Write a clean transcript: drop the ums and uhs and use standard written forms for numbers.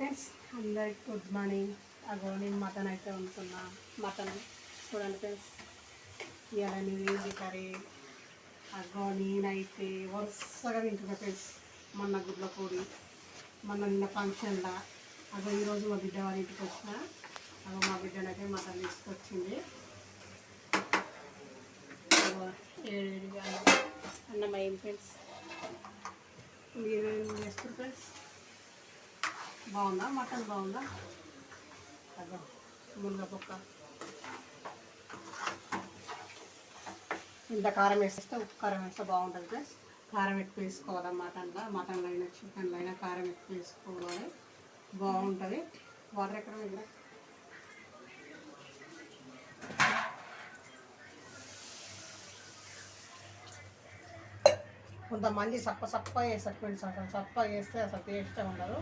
Friends, అందరికి good morning. అగో నేను మటన్ అయితే వండుతున్నా. మటన్ చూడండి ఫ్రెండ్స్, ఇవాళ నేను కర్రీ. అగో నేనైతే వరుసగా తింటున్నా ఫ్రెండ్స్. మొన్న గుడ్ల పొడి, మొన్న నిన్న ఫంక్షన్లా. అగో ఈరోజు మా బిడ్డ వాళ్ళ ఇంటికి వచ్చిన. అగో మా బిడ్డనైతే మటన్ తీసుకొచ్చింది. అగో ఏడుగా అన్నం అయింది ఫ్రెండ్స్. మీరేం చేస్తారు ఫ్రెండ్స్? బాగుందా మటన్? బాగుందా? అదో మునగ పక్క ఇంత కారం వేసేస్తే, ఉప్పు కారం వేస్తే బాగుంటుంది ఫ్రెండ్స్. కారం ఎక్కువ వేసుకోవాలి మటన్లో అయినా చికెన్లో అయినా కారం ఎక్కువ వేసుకోవాలి, బాగుంటుంది. వాటర్ ఎక్కడ వెళ్ళా కొంతమంది సప్ప వేస్తారు ఫ్రెండ్స్. అసలు సప్ప వేస్తే అసలు టేస్టే ఉండదు.